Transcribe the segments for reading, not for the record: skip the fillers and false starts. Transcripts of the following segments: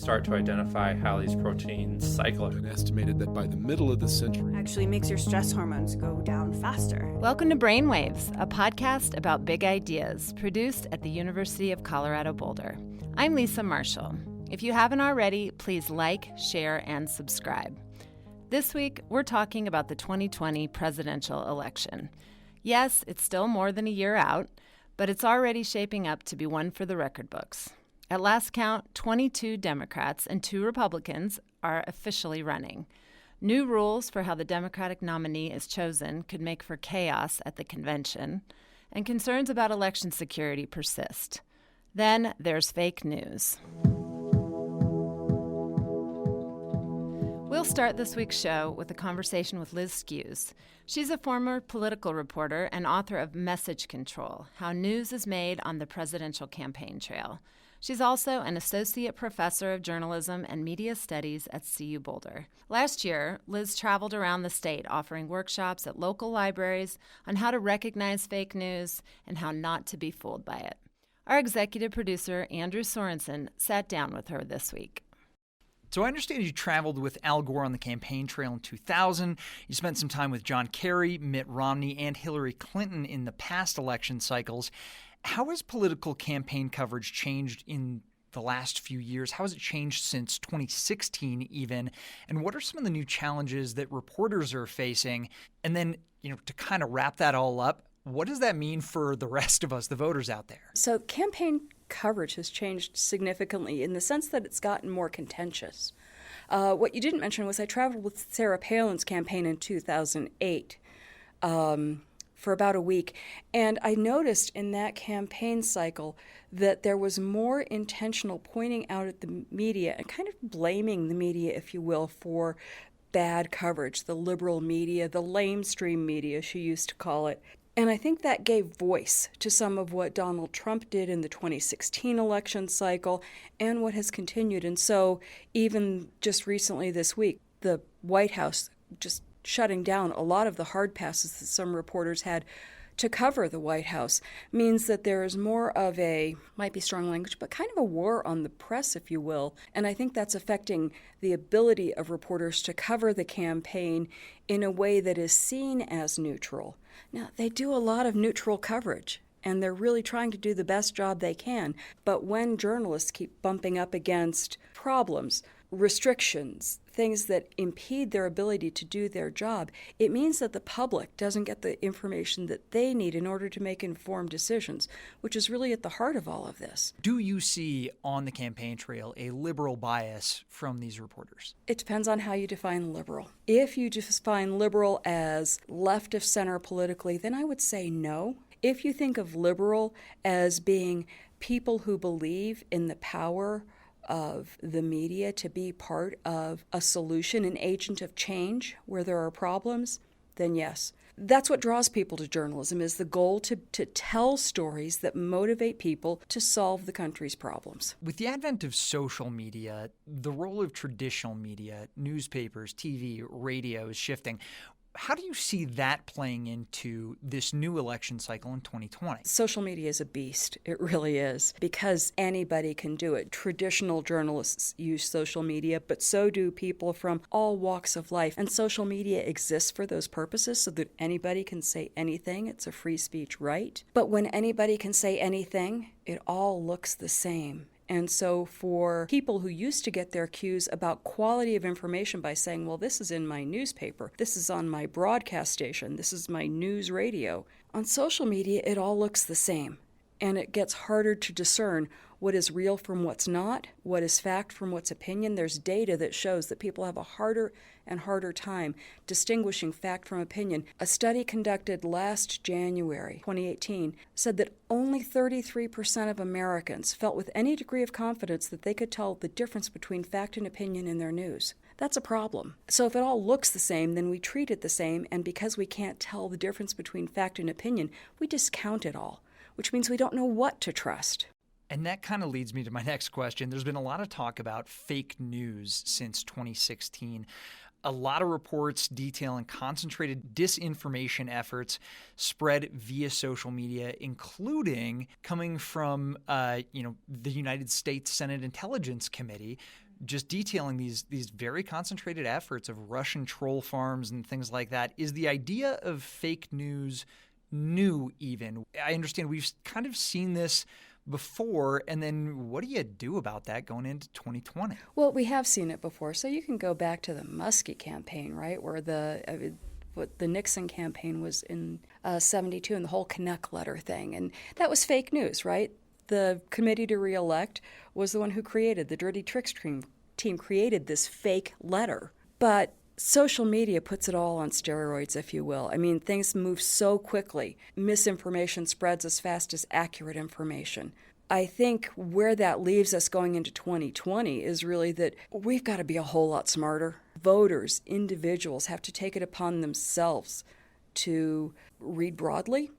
start to identify how these proteins cycle. And estimated that by the middle of the century, actually makes your stress hormones go down faster. Welcome to Brainwaves, a podcast about big ideas, produced at the University of Colorado Boulder. I'm Lisa Marshall. If you haven't already, please like, share, and subscribe. This week, we're talking about the 2020 presidential election. Yes, it's still more than a year out, but it's already shaping up to be one for the record books. At last count, 22 Democrats and 2 Republicans are officially running. New rules for how the Democratic nominee is chosen could make for chaos at the convention, and concerns about election security persist. Then there's fake news. We'll start this week's show with a conversation with Liz Skews. She's a former political reporter and author of Message Control: How News is Made on the Presidential Campaign Trail. She's also an associate professor of journalism and media studies at CU Boulder. Last year, Liz traveled around the state offering workshops at local libraries on how to recognize fake news and how not to be fooled by it. Our executive producer, Andrew Sorensen, sat down with her this week. So I understand you traveled with Al Gore on the campaign trail in 2000. You spent some time with John Kerry, Mitt Romney, and Hillary Clinton in the past election cycles. How has political campaign coverage changed in the last few years? How has it changed since 2016 even? And what are some of the new challenges that reporters are facing? And then, to kind of wrap that all up, what does that mean for the rest of us, the voters out there? So campaign coverage has changed significantly in the sense that it's gotten more contentious. What you didn't mention was I traveled with Sarah Palin's campaign in 2008. For about a week. And I noticed in that campaign cycle that there was more intentional pointing out at the media and kind of blaming the media, if you will, for bad coverage, the liberal media, the lamestream media, she used to call it. And I think that gave voice to some of what Donald Trump did in the 2016 election cycle and what has continued. And so even just recently this week, the White House just shutting down a lot of the hard passes that some reporters had to cover the White House means that there is more of a, might be strong language, but kind of a war on the press, if you will. And I think that's affecting the ability of reporters to cover the campaign in a way that is seen as neutral. Now, they do a lot of neutral coverage, and they're really trying to do the best job they can. But when journalists keep bumping up against problems, restrictions, things that impede their ability to do their job, it means that the public doesn't get the information that they need in order to make informed decisions, which is really at the heart of all of this. Do you see on the campaign trail a liberal bias from these reporters? It depends on how you define liberal. If you define liberal as left of center politically, then I would say no. If you think of liberal as being people who believe in the power of the media to be part of a solution, an agent of change where there are problems, then yes. That's what draws people to journalism, is the goal to tell stories that motivate people to solve the country's problems. With the advent of social media, the role of traditional media, newspapers, TV, radio is shifting. How do you see that playing into this new election cycle in 2020? Social media is a beast. It really is, because anybody can do it. Traditional journalists use social media, but so do people from all walks of life. And social media exists for those purposes so that anybody can say anything. It's a free speech right. But when anybody can say anything, it all looks the same. And so for people who used to get their cues about quality of information by saying, well, this is in my newspaper, this is on my broadcast station, this is my news radio, on social media, it all looks the same. And it gets harder to discern what is real from what's not, what is fact from what's opinion. There's data that shows that people have a harder and harder time distinguishing fact from opinion. A study conducted last January, 2018, said that only 33% of Americans felt with any degree of confidence that they could tell the difference between fact and opinion in their news. That's a problem. So if it all looks the same, then we treat it the same, and because we can't tell the difference between fact and opinion, we discount it all, which means we don't know what to trust. And that kind of leads me to my next question. There's been a lot of talk about fake news since 2016. a lot of reports detailing concentrated disinformation efforts spread via social media, including coming from, the United States Senate Intelligence Committee, just detailing these very concentrated efforts of Russian troll farms and things like that. Is the idea of fake news new even? I understand we've kind of seen this before, and then what do you do about that going into 2020? Well, we have seen it before. So you can go back to the Muskie campaign, right, where what the Nixon campaign was in 72 and the whole Canuck letter thing. And that was fake news, right? The committee to reelect was the one who created, the Dirty Tricks team created this fake letter. But social media puts it all on steroids, if you will. I mean, things move so quickly. Misinformation spreads as fast as accurate information. I think where that leaves us going into 2020 is really that we've got to be a whole lot smarter. Voters, individuals have to take it upon themselves to read broadly,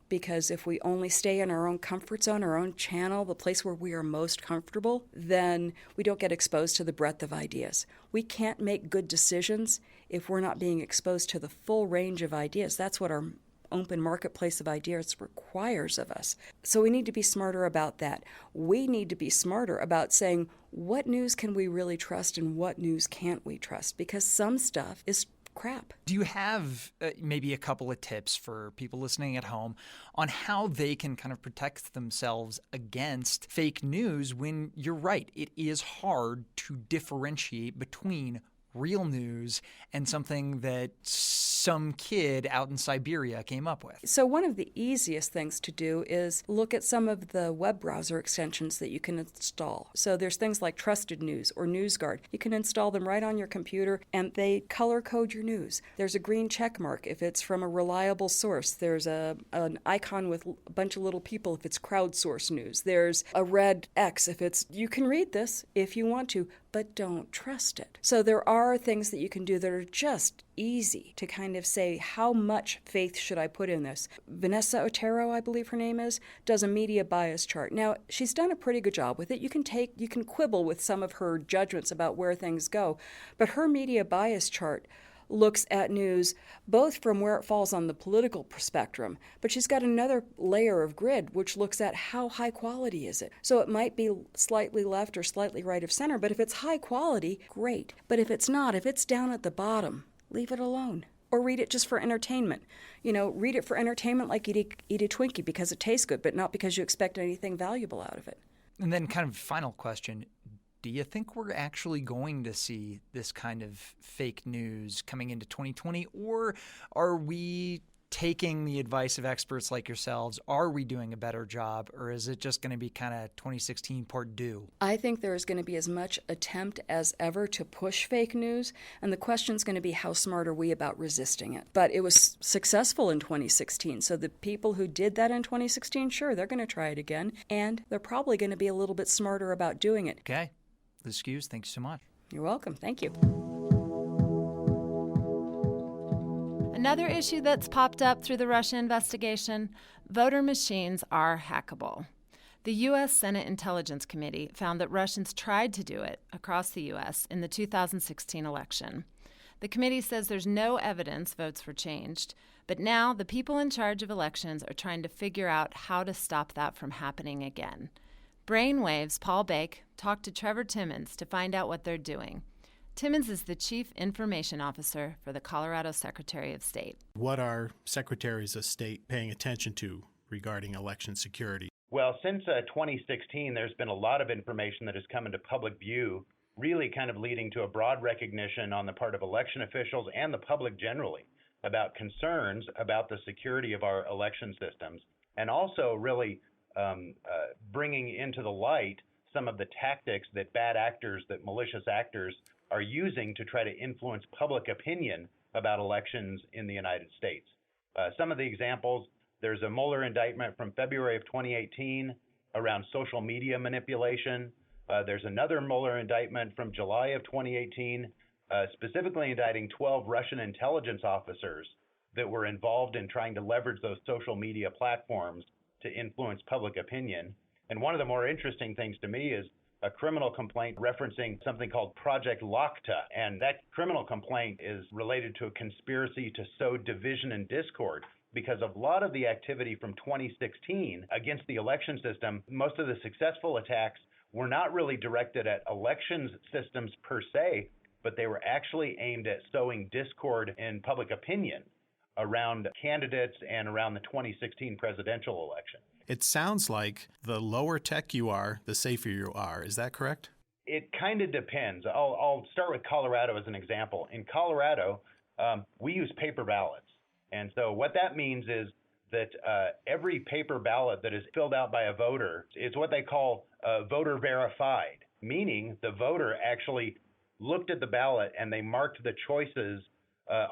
because if we only stay in our own comfort zone, our own channel, the place where we are most comfortable, then we don't get exposed to the breadth of ideas. We can't make good decisions if we're not being exposed to the full range of ideas. That's what our open marketplace of ideas requires of us. So we need to be smarter about that. We need to be smarter about saying, what news can we really trust and what news can't we trust? Because some stuff is crap. Do you have maybe a couple of tips for people listening at home on how they can kind of protect themselves against fake news when you're right, it is hard to differentiate between real news and something that some kid out in Siberia came up with? So one of the easiest things to do is look at some of the web browser extensions that you can install. So there's things like Trusted News or NewsGuard. You can install them right on your computer and they color code your news. There's a green check mark if it's from a reliable source. There's an icon with a bunch of little people if it's crowdsourced news. There's a red X if it's, you can read this if you want to, but don't trust it. So there are things that you can do that are just easy to kind of say, how much faith should I put in this? Vanessa Otero, I believe her name is, does a media bias chart. Now, she's done a pretty good job with it. You can quibble with some of her judgments about where things go, but her media bias chart looks at news both from where it falls on the political spectrum, but she's got another layer of grid which looks at how high quality is it. So it might be slightly left or slightly right of center, but if it's high quality, great. But if it's not, if it's down at the bottom, leave it alone. Or read it just for entertainment. You know, read it for entertainment like eat a Twinkie because it tastes good, but not because you expect anything valuable out of it. And then kind of final question. Do you think we're actually going to see this kind of fake news coming into 2020, or are we taking the advice of experts like yourselves? Are we doing a better job, or is it just going to be kind of 2016 part due? I think there is going to be as much attempt as ever to push fake news, and the question is going to be how smart are we about resisting it. But it was successful in 2016, so the people who did that in 2016, sure, they're going to try it again, and they're probably going to be a little bit smarter about doing it. Okay. Liz Skews, thanks so much. You're welcome. Thank you. Another issue that's popped up through the Russia investigation, voter machines are hackable. The U.S. Senate Intelligence Committee found that Russians tried to do it across the U.S. in the 2016 election. The committee says there's no evidence votes were changed, but now the people in charge of elections are trying to figure out how to stop that from happening again. Brainwave's Paul Bake talked to Trevor Timmons to find out what they're doing. Timmons is the Chief Information Officer for the Colorado Secretary of State. What are secretaries of state paying attention to regarding election security? Well, since 2016, there's been a lot of information that has come into public view, really kind of leading to a broad recognition on the part of election officials and the public generally about concerns about the security of our election systems, and also really bringing into the light some of the tactics that bad actors, that malicious actors are using to try to influence public opinion about elections in the United States. Some of the examples, there's a Mueller indictment from February of 2018 around social media manipulation. There's another Mueller indictment from July of 2018, specifically indicting 12 Russian intelligence officers that were involved in trying to leverage those social media platforms to influence public opinion. And one of the more interesting things to me is a criminal complaint referencing something called Project Lakta. And that criminal complaint is related to a conspiracy to sow division and discord because of a lot of the activity from 2016 against the election system. Most of the successful attacks were not really directed at elections systems per se, but they were actually aimed at sowing discord in public opinion around candidates and around the 2016 presidential election. It sounds like the lower tech you are, the safer you are. Is that correct? It kind of depends. I'll start with Colorado as an example. In Colorado, we use paper ballots. And so what that means is that every paper ballot that is filled out by a voter is what they call voter verified, meaning the voter actually looked at the ballot and they marked the choices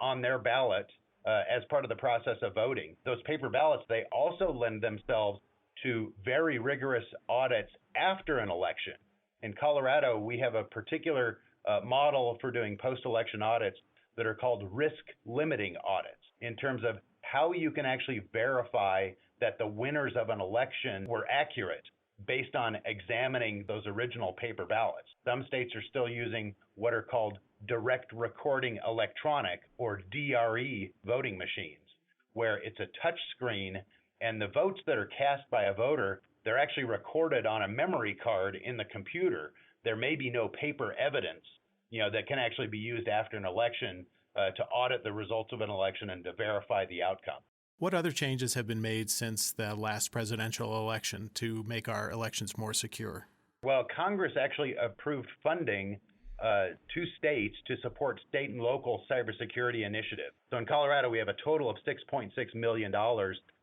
on their ballot as part of the process of voting. Those paper ballots, they also lend themselves to very rigorous audits after an election. In Colorado, we have a particular model for doing post-election audits that are called risk limiting audits in terms of how you can actually verify that the winners of an election were accurate based on examining those original paper ballots. Some states are still using what are called direct recording electronic, or DRE, voting machines, where it's a touch screen and the votes that are cast by a voter, they're actually recorded on a memory card in the computer. There may be no paper evidence, that can actually be used after an election to audit the results of an election and to verify the outcome. What other changes have been made since the last presidential election to make our elections more secure? Well, Congress actually approved funding to states to support state and local cybersecurity initiatives. So in Colorado, we have a total of $6.6 million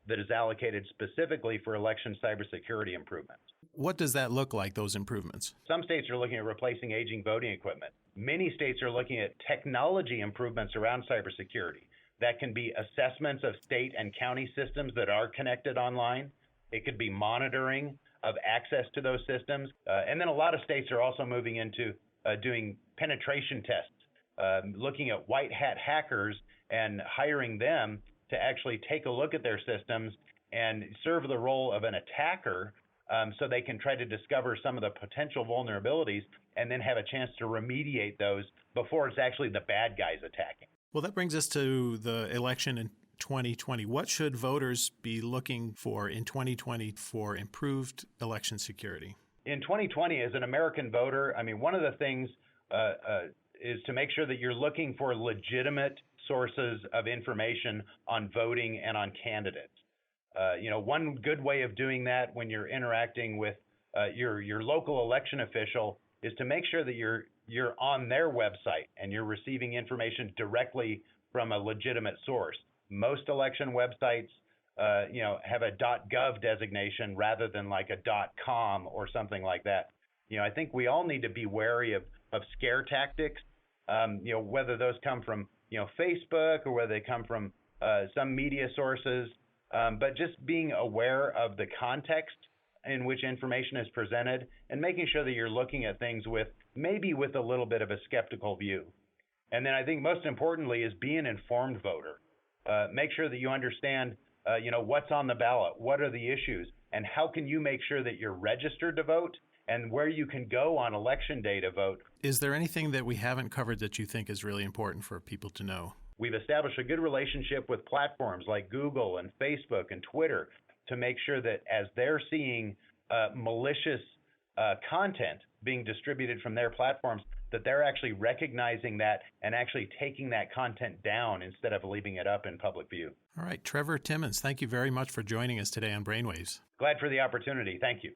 that is allocated specifically for election cybersecurity improvements. What does that look like, those improvements? Some states are looking at replacing aging voting equipment. Many states are looking at technology improvements around cybersecurity. That can be assessments of state and county systems that are connected online. It could be monitoring of access to those systems. And then a lot of states are also moving into doing penetration tests, looking at white hat hackers and hiring them to actually take a look at their systems and serve the role of an attacker so they can try to discover some of the potential vulnerabilities and then have a chance to remediate those before it's actually the bad guys attacking. Well, that brings us to the election in 2020. What should voters be looking for in 2020 for improved election security? In 2020, as an American voter, one of the things is to make sure that you're looking for legitimate sources of information on voting and on candidates. One good way of doing that when you're interacting with your local election official is to make sure that you're on their website and you're receiving information directly from a legitimate source. Most election websites, have a .gov designation rather than like a .com or something like that. I think we all need to be wary of scare tactics, whether those come from, Facebook or whether they come from some media sources, but just being aware of the context in which information is presented and making sure that you're looking at things with a little bit of a skeptical view. And then I think most importantly is be an informed voter. Make sure that you understand, what's on the ballot, what are the issues, and how can you make sure that you're registered to vote and where you can go on election day to vote. Is there anything that we haven't covered that you think is really important for people to know? We've established a good relationship with platforms like Google and Facebook and Twitter to make sure that as they're seeing malicious content being distributed from their platforms, that they're actually recognizing that and actually taking that content down instead of leaving it up in public view. All right, Trevor Timmons, thank you very much for joining us today on Brainwaves. Glad for the opportunity. Thank you.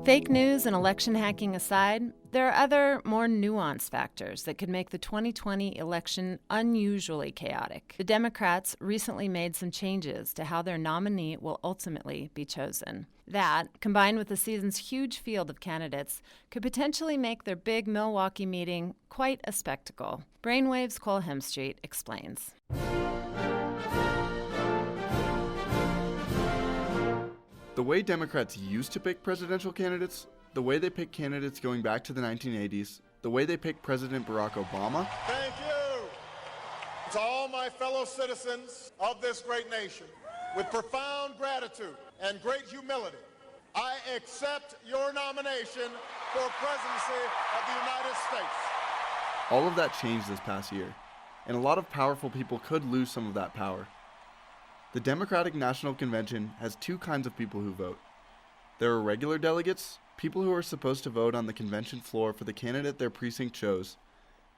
Fake news and election hacking aside, there are other, more nuanced factors that could make the 2020 election unusually chaotic. The Democrats recently made some changes to how their nominee will ultimately be chosen. That, combined with the season's huge field of candidates, could potentially make their big Milwaukee meeting quite a spectacle. Brainwaves' Cole Hemstreet explains. The way Democrats used to pick presidential candidates, the way they pick candidates going back to the 1980s, the way they picked President Barack Obama. Thank you to all my fellow citizens of this great nation. With profound gratitude and great humility, I accept your nomination for presidency of the United States. All of that changed this past year, and a lot of powerful people could lose some of that power. The Democratic National Convention has two kinds of people who vote. There are regular delegates, people who are supposed to vote on the convention floor for the candidate their precinct chose.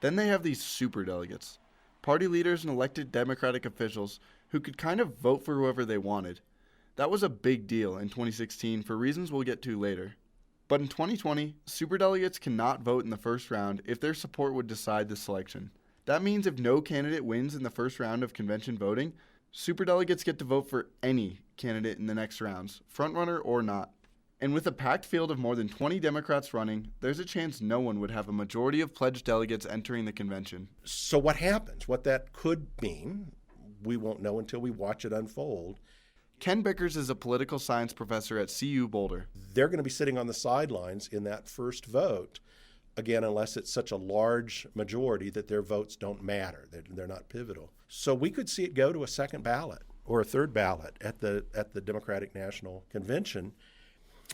Then they have these superdelegates, party leaders and elected Democratic officials who could kind of vote for whoever they wanted. That was a big deal in 2016 for reasons we'll get to later. But in 2020, superdelegates cannot vote in the first round if their support would decide the selection. That means if no candidate wins in the first round of convention voting, superdelegates get to vote for any candidate in the next rounds, frontrunner or not. And with a packed field of more than 20 Democrats running, there's a chance no one would have a majority of pledged delegates entering the convention. So what happens? What that could mean, we won't know until we watch it unfold. Ken Bickers is a political science professor at CU Boulder. They're going to be sitting on the sidelines in that first vote, again, unless it's such a large majority that their votes don't matter. They're not pivotal. So we could see it go to a second ballot or a third ballot at the Democratic National Convention.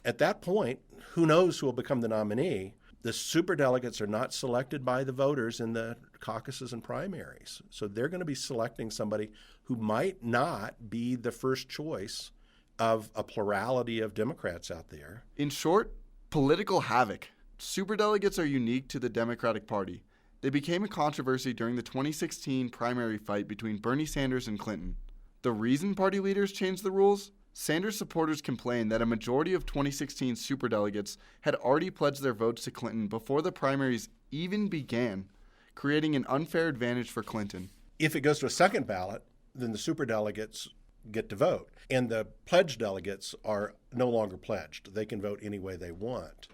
At that point, who knows who will become the nominee? The superdelegates are not selected by the voters in the caucuses and primaries. So they're going to be selecting somebody who might not be the first choice of a plurality of Democrats out there. In short, political havoc. Superdelegates are unique to the Democratic Party. They became a controversy during the 2016 primary fight between Bernie Sanders and Clinton. The reason party leaders changed the rules? Sanders supporters complained that a majority of 2016 superdelegates had already pledged their votes to Clinton before the primaries even began, creating an unfair advantage for Clinton. If it goes to a second ballot, then the superdelegates get to vote, and the pledged delegates are no longer pledged. They can vote any way they want.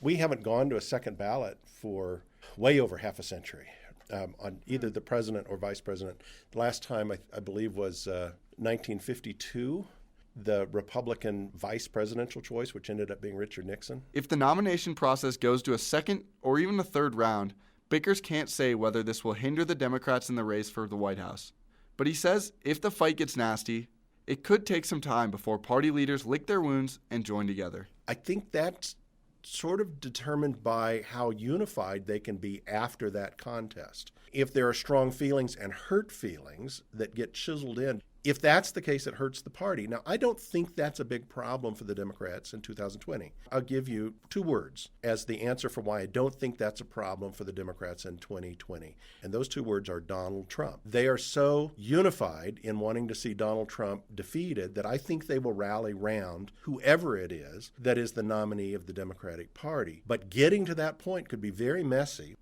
We haven't gone to a second ballot for way over half a century on either the president or vice president. The last time, I believe, was 1952. The Republican vice presidential choice, which ended up being Richard Nixon. If the nomination process goes to a second or even a third round, Bickers can't say whether this will hinder the Democrats in the race for the White House. But he says if the fight gets nasty, it could take some time before party leaders lick their wounds and join together. I think that's sort of determined by how unified they can be after that contest. If there are strong feelings and hurt feelings that get chiseled in, if that's the case, it hurts the party. Now, I don't think that's a big problem for the Democrats in 2020. I'll give you two words as the answer for why I don't think that's a problem for the Democrats in 2020. And those two words are Donald Trump. They are so unified in wanting to see Donald Trump defeated that I think they will rally round whoever it is that is the nominee of the Democratic Party. But getting to that point could be very messy.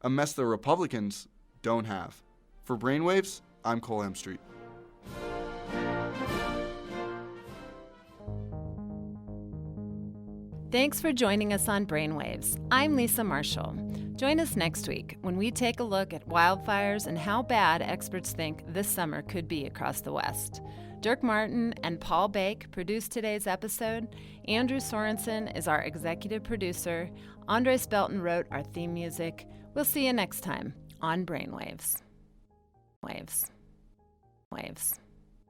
A mess the Republicans don't have. For Brainwaves, I'm Cole Hemstreet. Thanks for joining us on Brainwaves. I'm Lisa Marshall. Join us next week when we take a look at wildfires and how bad experts think this summer could be across the West. Dirk Martin and Paul Bake produced today's episode. Andrew Sorensen is our executive producer. Andres Belton wrote our theme music. We'll see you next time on Brainwaves. Waves.